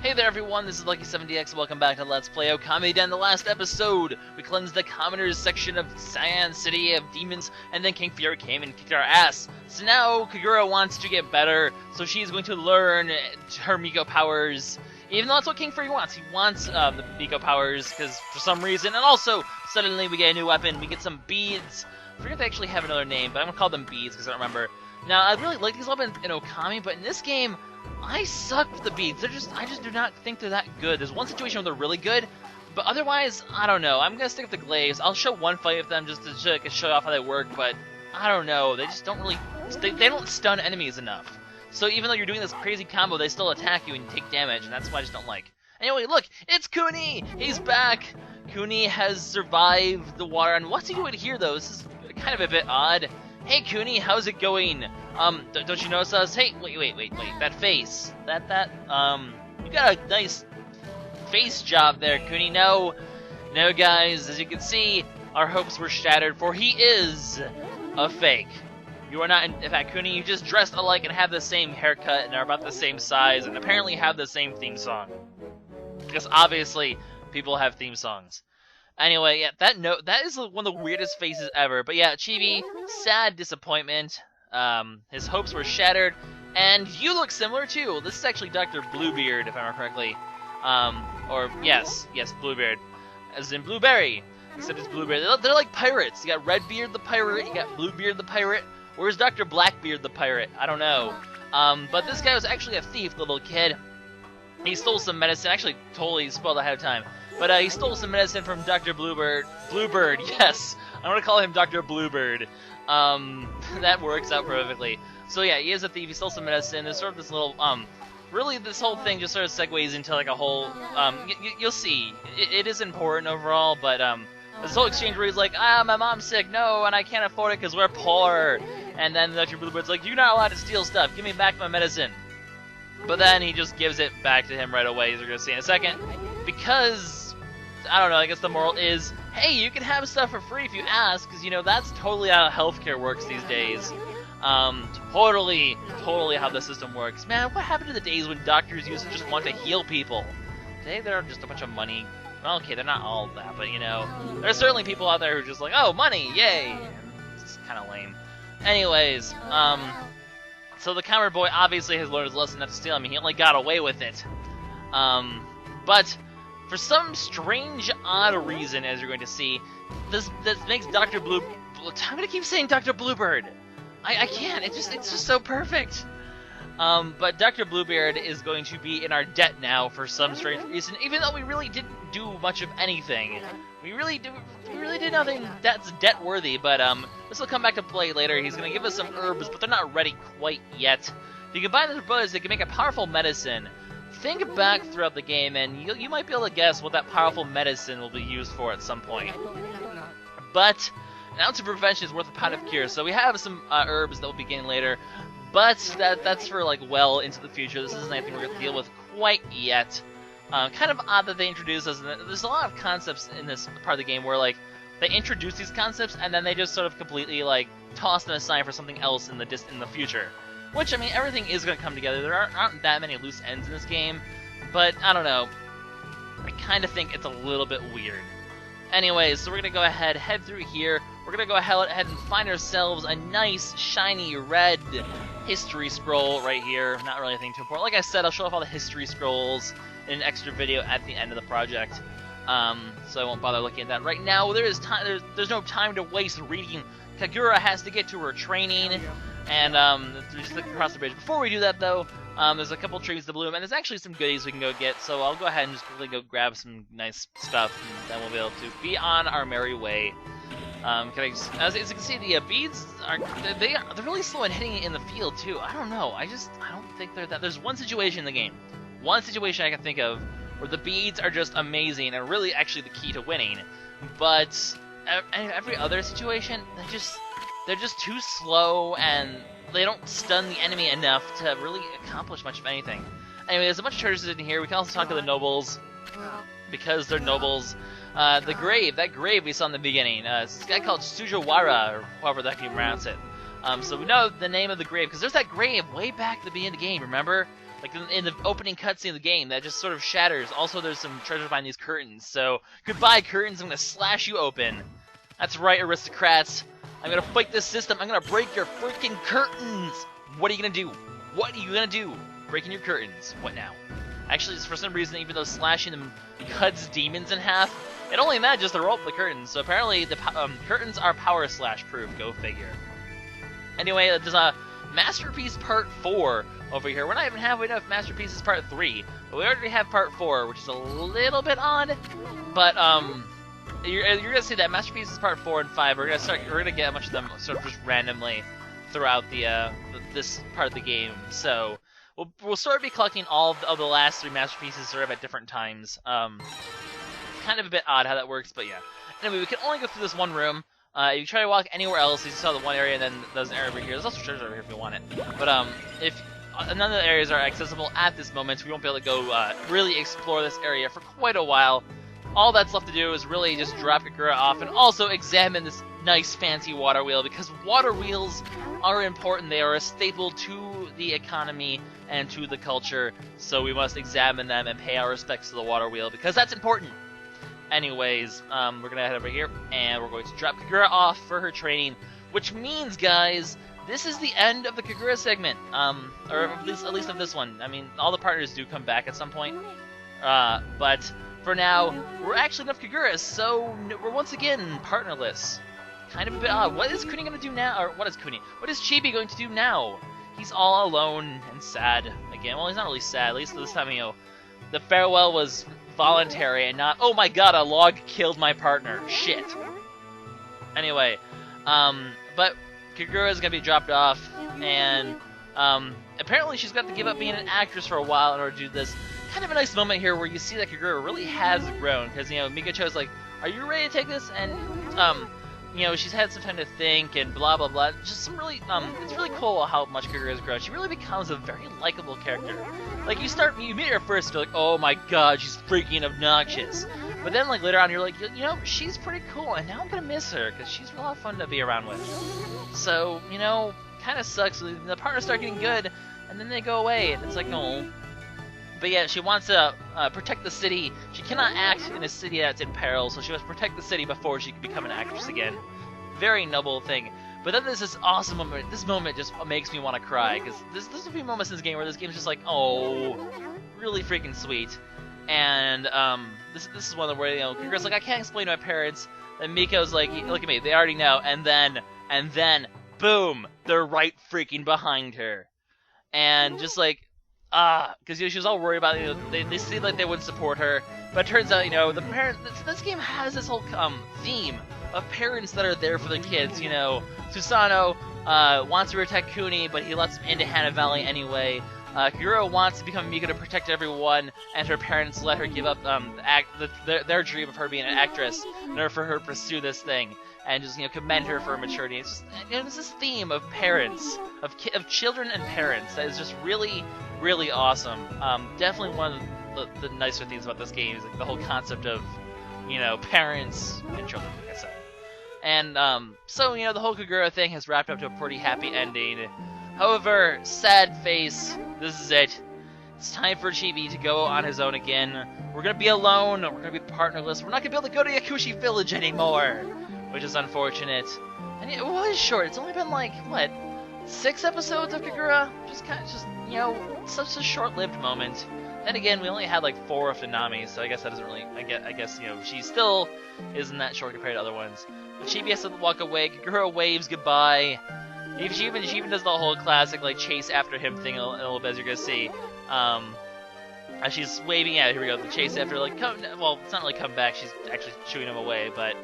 Hey there everyone, this is LuckySevenDX, welcome back to Let's Play Okamiden. In the last episode, we cleansed the commoners section of Sei'an City of Demons, and then King Fury came and kicked our ass. So now, Kagura wants to get better, so she's going to learn her Miko powers. Even though that's what King Fury wants. He wants the Miko powers, because for some reason, and also, suddenly we get a new weapon, we get some beads. I forget if they actually have another name, but I'm going to call them beads, because I don't remember. Now, I really like these weapons in Okami, but in this game, I suck with the beads. I just do not think they're that good. There's one situation where they're really good, but otherwise, I don't know. I'm gonna stick with the glaives. I'll show one fight of them just to show off how they work, but I don't know. They just don't really. They don't stun enemies enough. So even though you're doing this crazy combo, they still attack you and you take damage, and that's why I just don't like. Anyway, look, it's Kuni. He's back. Kuni has survived the water, and what's he doing here though? This is kind of a bit odd. Hey Kuni, how's it going? Don't you notice us? Hey, wait, that face. You got a nice face job there, Kuni. No, guys, as you can see, our hopes were shattered, for he is a fake. You are not, in fact, Kuni, you just dressed alike and have the same haircut and are about the same size and apparently have the same theme song. Because obviously, people have theme songs. Anyway, yeah, that is one of the weirdest faces ever. But yeah, Chibi, sad disappointment. His hopes were shattered, and you look similar too. This is actually Dr. Bluebeard, if I remember correctly. Yes, Bluebeard, as in Blueberry, except it's Blueberry. They're like pirates. You got Redbeard the pirate, you got Bluebeard the pirate. Where's Dr. Blackbeard the pirate? I don't know. But this guy was actually a thief, little kid. He stole some medicine. Actually, totally spoiled ahead of time. But he stole some medicine from Dr. Bluebird. Bluebird, yes. I want to call him Dr. Bluebird. That works out perfectly. So yeah, he is a thief. He stole some medicine. There's sort of this little, really this whole thing just sort of segues into like a whole, you'll see. It is important overall, but, this whole exchange where he's like, my mom's sick, no, and I can't afford it because we're poor. And then Dr. Bluebird's like, you're not allowed to steal stuff. Give me back my medicine. But then he just gives it back to him right away, as we're going to see in a second. Because, I don't know, I guess the moral is, hey, you can have stuff for free if you ask, because, you know, that's totally how healthcare works these days. Totally how the system works. Man, what happened to the days when doctors used to just want to heal people? Today they're just a bunch of money. Well, okay, they're not all that, but, you know, there's certainly people out there who are just like, oh, money, yay! It's kind of lame. Anyways, so the camera boy obviously has learned his lesson not to steal. I mean, he only got away with it. But for some strange, odd reason, as you're going to see, this makes Dr. Blue... I'm gonna keep saying Dr. Bluebird. I can't. It's just so perfect. But Dr. Bluebeard is going to be in our debt now for some strange reason, even though we really didn't do much of anything. We really did nothing that's debt-worthy, but this will come back to play later. He's going to give us some herbs, but they're not ready quite yet. If you combine the buds, they can make a powerful medicine. Think back throughout the game, and you might be able to guess what that powerful medicine will be used for at some point. But an ounce of prevention is worth a pound of cure, so we have some herbs that will be getting later. But that's for, like, well into the future. This isn't anything we're going to deal with quite yet. Kind of odd that they introduce us. There's a lot of concepts in this part of the game where, like, they introduce these concepts and then they just sort of completely, like, toss them aside for something else in the future. Which, I mean, everything is going to come together. There aren't that many loose ends in this game. But, I don't know. I kind of think it's a little bit weird. Anyways, so we're going to go ahead, head through here. We're going to go ahead and find ourselves a nice, shiny, red history scroll right here. Not really anything too important. Like I said, I'll show off all the history scrolls in an extra video at the end of the project. So I won't bother looking at that right now. There's no time to waste reading. Kagura has to get to her training, and just look across the bridge. Before we do that, though, there's a couple trees to bloom, and there's actually some goodies we can go get, so I'll go ahead and just quickly go grab some nice stuff, and then we'll be able to be on our merry way. As you can see, the beads they're really slow at hitting it in the field too. I don't know. I don't think they're that. There's one situation in the game, one situation I can think of where the beads are just amazing and really actually the key to winning. But every other situation, they're just too slow and they don't stun the enemy enough to really accomplish much of anything. Anyway, there's a bunch of treasures in here. We can also talk to the nobles because they're nobles. The grave, that grave we saw in the beginning, it's a guy called Sujawara, or however you pronounce it. So we know the name of the grave, because there's that grave way back at the beginning of the game, remember? like in the opening cutscene of the game, that just sort of shatters. Also, there's some treasure behind these curtains, so goodbye curtains, I'm gonna slash you open. That's right, aristocrats. I'm gonna fight this system, I'm gonna break your freaking curtains! What are you gonna do? What are you gonna do? Breaking your curtains. What now? Actually, for some reason, even though slashing them cuts demons in half, it only manages to roll up the curtains, so apparently the curtains are power slash proof, go figure. Anyway, there's a Masterpiece Part 4 over here. We're not even halfway enough Masterpieces Part 3, but we already have Part 4, which is a little bit odd, but you're gonna see that Masterpieces Part 4 and 5, we're gonna get a bunch of them sort of just randomly throughout the this part of the game, so we'll sort of be collecting all of the last 3 Masterpieces sort of at different times. Kind of a bit odd how that works, but yeah. Anyway, we can only go through this one room. If you try to walk anywhere else, you saw the one area, and then there's an area over here. There's also treasure over here if you want it. But if none of the areas are accessible at this moment, we won't be able to go really explore this area for quite a while. All that's left to do is really just drop Kagura off and also examine this nice fancy water wheel, because water wheels are important. They are a staple to the economy and to the culture, so we must examine them and pay our respects to the water wheel, because that's important. Anyways, we're gonna head over here, and we're going to drop Kagura off for her training, which means, guys, this is the end of the Kagura segment, or at least of this one. I mean, all the partners do come back at some point, but for now, we're actually enough Kagura, so we're once again partnerless. Kind of a bit odd. What is Kuni gonna do now? Or what is Kuni? What is Chibi going to do now? He's all alone and sad again. Well, he's not really sad. At least this time, you know, the farewell was voluntary and not, oh my god, a log killed my partner. Shit. Anyway, but Kagura is gonna be dropped off, and apparently she's got to give up being an actress for a while in order to do this. Kind of a nice moment here where you see that Kagura really has grown, because, you know, Miko's like, are you ready to take this? And, you know, she's had some time to think and blah blah blah. Just some really, it's really cool how much Kagura has grown. She really becomes a very likable character. Like, you meet her first, you're like, oh my god, she's freaking obnoxious. But then, like, later on, you're like, you know, she's pretty cool, and now I'm gonna miss her, because she's a lot of fun to be around with. So, you know, kind of sucks. The partners start getting good, and then they go away, and it's like, no. But yeah, she wants to protect the city. She cannot act in a city that's in peril, so she must protect the city before she can become an actress again. Very noble thing. But then there's this awesome moment. This moment just makes me want to cry, because there's a few moments in this game where this game's just like, oh, really freaking sweet. And this is one of the where, you know, Kagura's like, I can't explain to my parents. And Miko's like, look at me, they already know. And then, boom, they're right freaking behind her. And just like, because, you know, she was all worried about, you know, they seemed like they wouldn't support her, but it turns out, you know, the parents, this game has this whole theme of parents that are there for the kids. You know, Susanoo wants to protect Kuni, but he lets him into Hana Valley anyway. Kagura wants to become Miko to protect everyone, and her parents let her give up their dream of her being an actress in order for her to pursue this thing, and just, you know, commend her for her maturity. It's just, you know, it's this theme of parents, of children and parents that is just really, really awesome. Definitely one of the nicer things about this game is, like, the whole concept of, you know, parents and children, like I said. And so, you know, the whole Kagura thing has wrapped up to a pretty happy ending. However, sad face, this is it. It's time for Chibi to go on his own again. We're gonna be alone, we're gonna be partnerless, we're not gonna be able to go to Yakushi Village anymore, which is unfortunate. And it was short, it's only been like, what, 6 episodes of Kagura? Just you know, such a short-lived moment. Then again, we only had like 4 of Nanami, so I guess that doesn't really, I guess, you know, she still isn't that short compared to other ones. But Chibi has to walk away, Kagura waves goodbye. She even does the whole classic, like, chase after him thing in a little bit, as you're gonna see. As she's waving, yeah, here we go, the chase after, like, well, it's not really come back, she's actually shooing him away, but,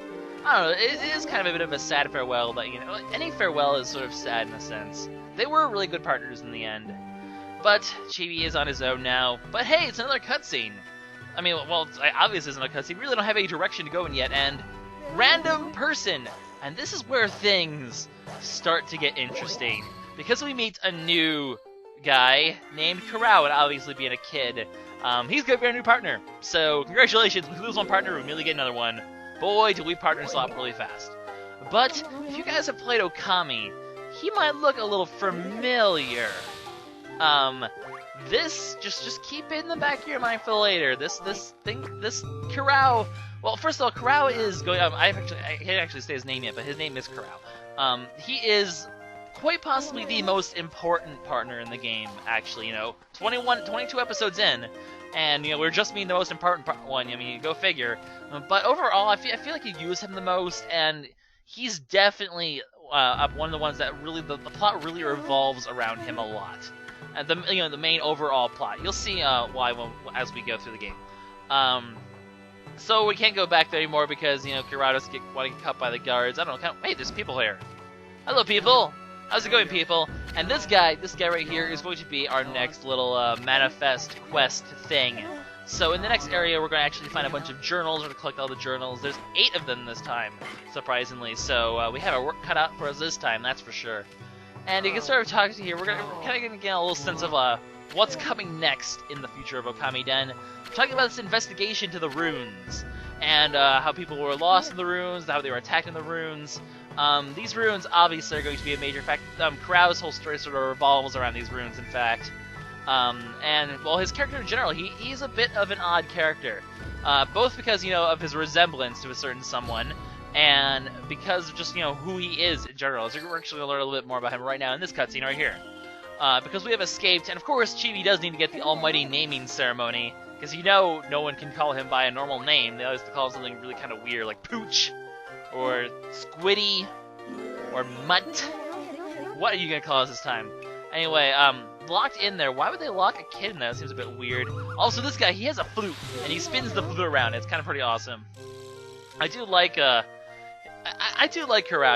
I don't know, it is kind of a bit of a sad farewell, but, you know, any farewell is sort of sad in a sense. They were really good partners in the end. But Chibi is on his own now, but hey, it's another cutscene! I mean, well, obviously it's another cutscene, we really don't have any direction to go in yet, and random person! And this is where things start to get interesting, because we meet a new guy named Kurao, and obviously being a kid, he's gonna be our new partner. So congratulations, we lose one partner, we immediately get another one. Boy, do we partner swap really fast. But if you guys have played Okami, he might look a little familiar. this just keep it in the back of your mind for later. This Kurao. Well, first of all, Kurao is going. I can't actually say his name yet, but his name is Kurao. He is quite possibly the most important partner in the game. Actually, 22 episodes in, and we're just being the most important one. I mean, go figure. But overall, I feel like you use him the most, and he's definitely one of the ones that really the plot really revolves around him a lot. And the main overall plot. You'll see why as we go through the game. So we can't go back there anymore because Kurao doesn't want to get cut by the guards. I don't know. Hey, there's people here. Hello, people. How's it going, people? And this guy right here is going to be our next little manifest quest thing. So in the next area, we're going to actually find a bunch of journals. We're going to collect all the journals. There's 8 of them this time, surprisingly. So we have our work cut out for us this time, that's for sure. And you can sort of talk to here. We're kind of going to get a little sense of what's coming next in the future of Okamiden. We're talking about this investigation to the runes, and how people were lost in the runes, how they were attacked in the runes. These runes obviously are going to be a major fact. Kurao's whole story sort of revolves around these runes, in fact. And, well, his character in general, he's a bit of an odd character. Both because, of his resemblance to a certain someone, and because of just, who he is in general. So we're actually going to learn a little bit more about him right now in this cutscene right here. Because we have escaped, and of course Chibi does need to get the almighty naming ceremony, because no one can call him by a normal name. They always call him something really kind of weird, like Pooch, or Squiddy, or Mutt. What are you going to call us this time? Anyway, locked in there. Why would they lock a kid in there? That seems a bit weird. Also, this guy, he has a flute, and he spins the flute around. It's kind of pretty awesome. I do like Kurao.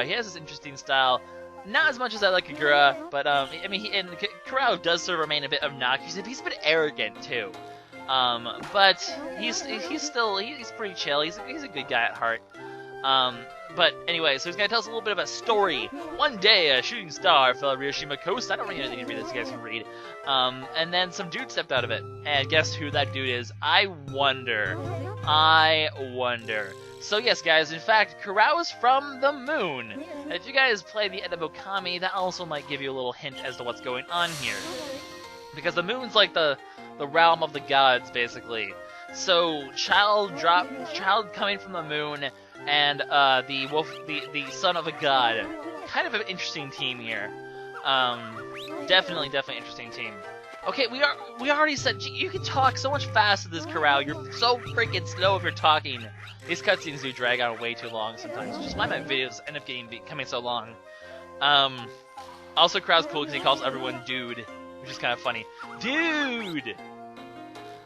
He has this interesting style. Not as much as I like Kagura, but Kurao does sort of remain a bit obnoxious. He's a bit arrogant too. But he's pretty chill. He's a good guy at heart. But anyway, so he's gonna tell us a little bit of a story. One day, a shooting star fell at Ryoshima Coast. I don't really need to read this. You guys can read. And then some dude stepped out of it, and guess who that dude is? I wonder. So yes, guys, in fact, Kurao is from the moon. And if you guys play the end of Okami, that also might give you a little hint as to what's going on here. Because the moon's like the realm of the gods, basically. So, child coming from the moon, and the son of a god. Kind of an interesting team here. Definitely interesting team. Okay, we already said you can talk so much faster than this Kurao. You're so freaking slow if you're talking. These cutscenes do drag on way too long sometimes, which is why my videos end up becoming so long. Also, Kurao's cool because he calls everyone dude, which is kind of funny. Dude!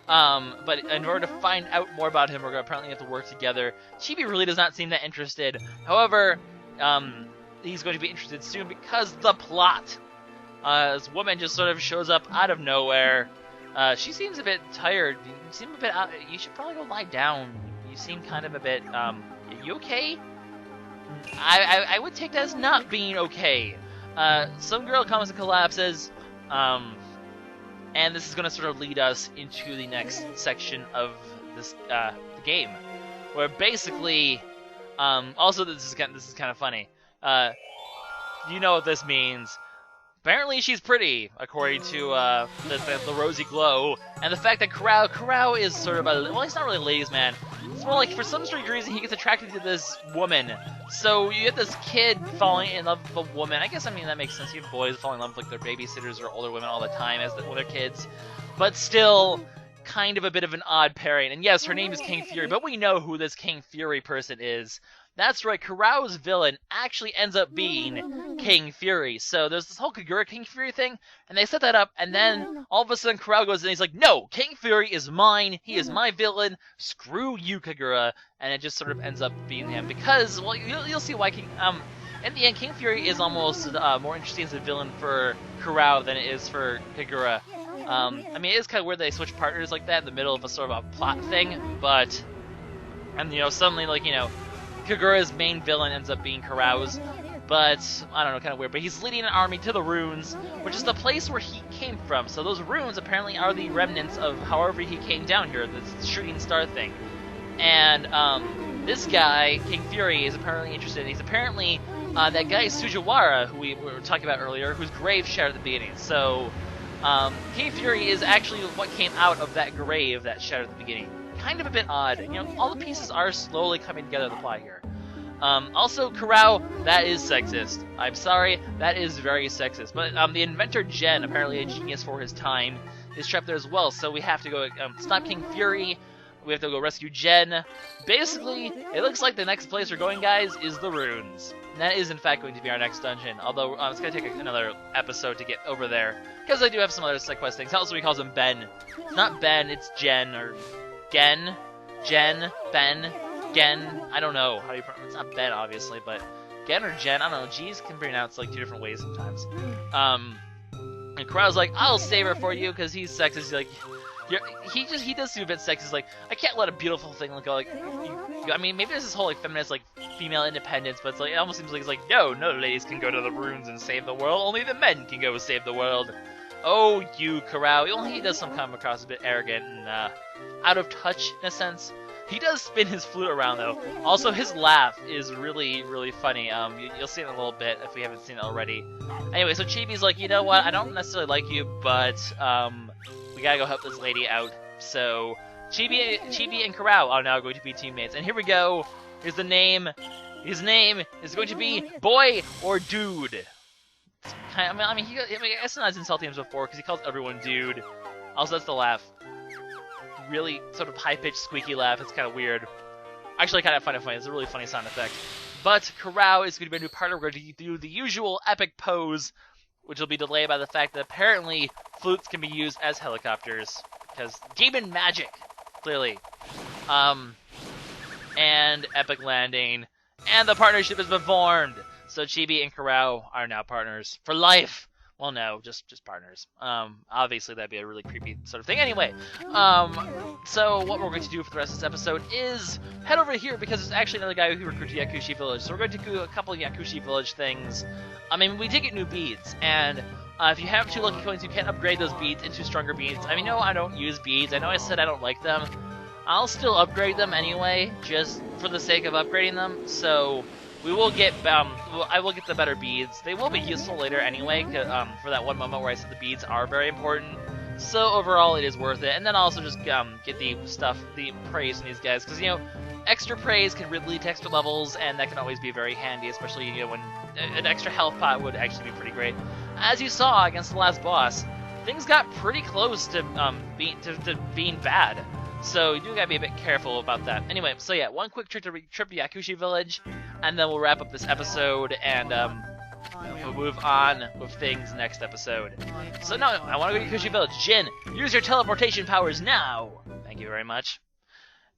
But in order to find out more about him, we're going to apparently have to work together. Chibi really does not seem that interested. However, he's going to be interested soon because the plot. This woman just sort of shows up out of nowhere. She seems a bit tired. You seem a bit out. You should probably go lie down. You seem kind of a bit, you okay? I would take that as not being okay. Some girl comes and collapses, and this is going to sort of lead us into the next section of this the game, where basically, also this is kind of funny. You know what this means. Apparently she's pretty, according to the rosy glow, and the fact that Kurao is sort of well, he's not really a ladies' man. It's more like, for some strange reason, he gets attracted to this woman. So you get this kid falling in love with a woman. I guess, that makes sense. You have boys falling in love with, like, their babysitters or older women all the time when they're kids. But still, kind of a bit of an odd pairing. And yes, her name is King Fury, but we know who this King Fury person is. That's right, Kurao's villain actually ends up being King Fury. So there's this whole Kagura King Fury thing, and they set that up, and then all of a sudden Kurao goes in and he's like, no, King Fury is mine, he is my villain, screw you, Kagura, and it just sort of ends up being him. Because, well, you'll see why in the end, King Fury is almost more interesting as a villain for Kurao than it is for Kagura. It is kind of weird they switch partners like that in the middle of a sort of a plot thing, but, and suddenly, Kagura's main villain ends up being Kurao's, but, I don't know, kind of weird. But he's leading an army to the runes, which is the place where he came from. So those runes apparently are the remnants of however he came down here, this shooting star thing. And this guy, King Fury, is apparently interested. He's apparently that guy Sujiwara, who we were talking about earlier, whose grave shared at the beginning. So King Fury is actually what came out of that grave that shattered at the beginning. Kind of a bit odd. You know, all the pieces are slowly coming together to plot here. Also, Kurao, that is sexist. I'm sorry, that is very sexist. But the inventor Jen, apparently a genius for his time, is trapped there as well. So we have to go stop King Fury. We have to go rescue Jen. Basically, it looks like the next place we're going, guys, is the ruins. And that is, in fact, going to be our next dungeon. Although, it's going to take another episode to get over there. Because I do have some other side quest things. Also, he calls him Ben. It's not Ben, it's Jen, or Gen. Jen, Ben, Gen. I don't know how you pronounce it. It's not Ben, obviously, but Gen or Jen. I don't know. G's can be pronounced like 2 different ways sometimes. And Kurao's like, I'll save her for you, because he's sexist. He's like... he does seem a bit sexist. Like, I can't let a beautiful thing go. Like, I mean, maybe there's this whole like feminist, like female independence, but it's like it almost seems like it's like no ladies can go to the ruins and save the world. Only the men can go save the world. Oh, you Kurao. He does come across a bit arrogant and out of touch in a sense. He does spin his flute around though. Also, his laugh is really, really funny. You'll see it in a little bit if we haven't seen it already. Anyway, so Chibi's like, you know what? I don't necessarily like you, but we gotta go help this lady out. So Chibi and Kurao are now going to be teammates. And here we go. Here's the name. His name is going to be Boy or Dude. I guess not as insulting as before because he calls everyone Dude. Also, that's the laugh. Really sort of high-pitched, squeaky laugh. It's kind of weird. Actually, kind of funny. It's a really funny sound effect. But Kurao is going to be a new partner. We're going to do the usual epic pose, which will be delayed by the fact that apparently flutes can be used as helicopters. Because demon magic, clearly. And epic landing. And the partnership has been formed. So Chibi and Kurao are now partners for life. Well, no, just partners. Obviously, that'd be a really creepy sort of thing. Anyway, so what we're going to do for the rest of this episode is head over here because there's actually another guy who recruited Yakushi Village. So we're going to do a couple of Yakushi Village things. I mean, we did get new beads, and if you have 2 lucky coins, you can upgrade those beads into stronger beads. I mean, no, I don't use beads. I know I said I don't like them. I'll still upgrade them anyway, just for the sake of upgrading them. So we will get, I will get the better beads. They will be useful later anyway, for that one moment where I said the beads are very important. So overall, it is worth it. And then also just get the praise from these guys, because, you know, extra praise can really to extra levels, and that can always be very handy, especially, you know, when an extra health pot would actually be pretty great. As you saw against the last boss, things got pretty close to being bad. So you do gotta be a bit careful about that. Anyway, so yeah, one quick trip to Yakushi Village, and then we'll wrap up this episode, and we'll move on with things next episode. So no, I want to go to Yakushi Village. Jin, use your teleportation powers now! Thank you very much.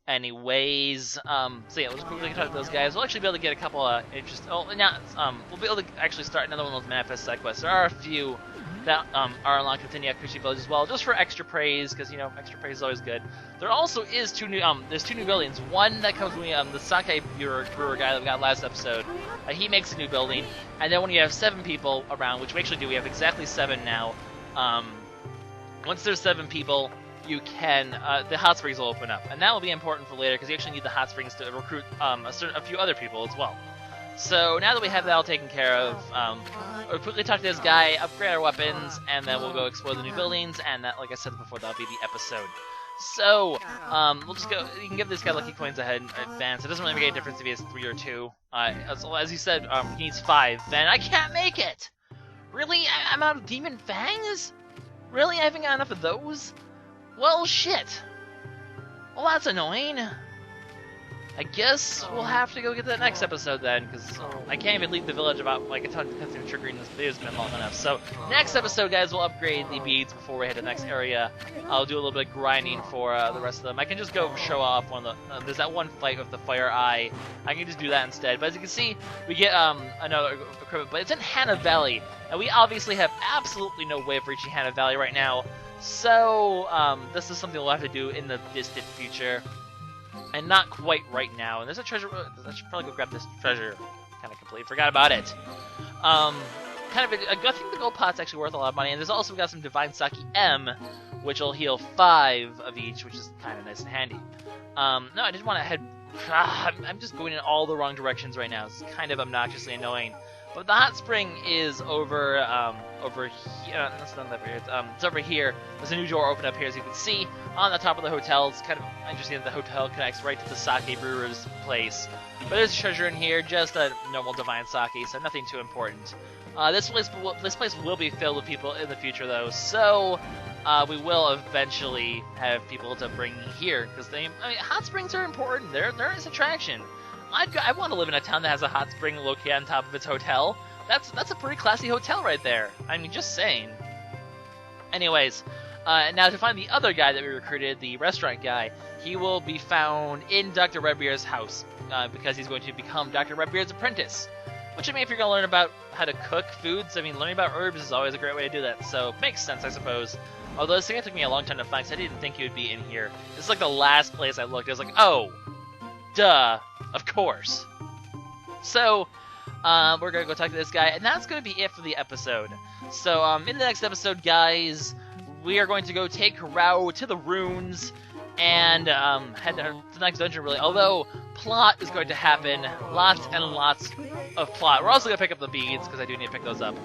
Anyways, so yeah, we'll just quickly talk to those guys. We'll actually be able to get a couple of we'll be able to actually start another one of those manifest side quests. There are a few that are unlocked within Yakushi Village as well, just for extra praise, because, you know, extra praise is always good. There also is there's 2 new buildings. One that comes from the sake brewer guy that we got last episode. He makes a new building, and then when you have 7 people around, which we actually do, we have exactly 7 now. Once there's 7 people, you can the hot springs will open up, and that will be important for later because you actually need the hot springs to recruit a few other people as well. So now that we have that all taken care of, we'll quickly talk to this guy, upgrade our weapons, and then we'll go explore the new buildings, and that, like I said before, that'll be the episode. So, we'll just go, you can give this guy lucky coins ahead in advance. It doesn't really make any difference if he has 3 or 2. As you said, he needs 5, then I can't make it! Really? I'm out of demon fangs? Really? I haven't got enough of those? Well, shit. Well, that's annoying. I guess we'll have to go get that next episode then, because I can't even leave the village about like a ton of cutscene triggering this video's been long enough. So next episode, guys, we'll upgrade the beads before we head to the next area. I'll do a little bit of grinding for the rest of them. I can just go show off one of the. There's that one fight with the fire eye. I can just do that instead. But as you can see, we get another equipment, but it's in Hana Valley, and we obviously have absolutely no way of reaching Hana Valley right now. So this is something we'll have to do in the distant future. And not quite right now. And there's a treasure. I should probably go grab this treasure. Kind of completely forgot about it. I think the gold pot's actually worth a lot of money. And there's also got some Divine Sake M, which will heal 5 of each, which is kind of nice and handy. No, I didn't want to head. I'm just going in all the wrong directions right now. It's kind of obnoxiously annoying. But the hot spring is over here. That's not over here. It's over here. There's a new door open up here, as you can see, on the top of the hotel. It's kind of interesting that the hotel connects right to the sake brewer's place. But there's a treasure in here, just a normal divine sake, so nothing too important. This place will be filled with people in the future, though, so we will eventually have people to bring here, because hot springs are important. They're an attraction. I want to live in a town that has a hot spring located on top of its hotel. That's a pretty classy hotel right there. I mean, just saying. Anyways, now to find the other guy that we recruited, the restaurant guy, he will be found in Dr. Redbeard's house, because he's going to become Dr. Redbeard's apprentice. Which, I mean, if you're going to learn about how to cook foods, I mean, learning about herbs is always a great way to do that, so makes sense, I suppose. Although this thing took me a long time to find, because I didn't think he would be in here. This is like the last place I looked. I was like, oh, duh, of course. So, we're going to go talk to this guy, and that's going to be it for the episode. So, in the next episode, guys, we are going to go take Rao to the ruins, and head to the next dungeon, really. Although, plot is going to happen. Lots and lots of plot. We're also going to pick up the beads, because I do need to pick those up.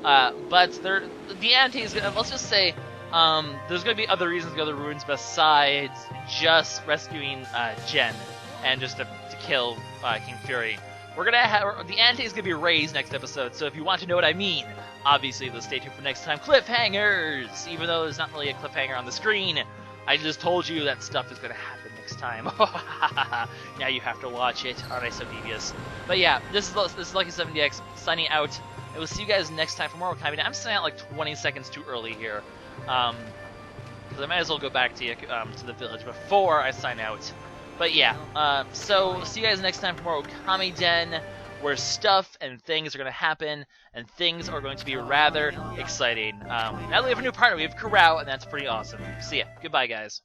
But the antes, let's just say, there's going to be other reasons to go to the ruins besides just rescuing Jen, and just to kill King Fury. We're gonna have the ante is gonna be raised next episode, so if you want to know what I mean, obviously let's stay tuned for next time. Cliffhangers! Even though there's not really a cliffhanger on the screen, I just told you that stuff is gonna happen next time. Now you have to watch it. Aren't I so devious? But yeah, this is LuckySevenDX signing out. And we'll see you guys next time for more Okamiden. I'm signing out like 20 seconds too early here, because I might as well go back to the village before I sign out. But yeah, so see you guys next time for more Okamiden, where stuff and things are going to happen, and things are going to be rather exciting. Now that we have a new partner, we have Kurao, and that's pretty awesome. See ya. Goodbye, guys.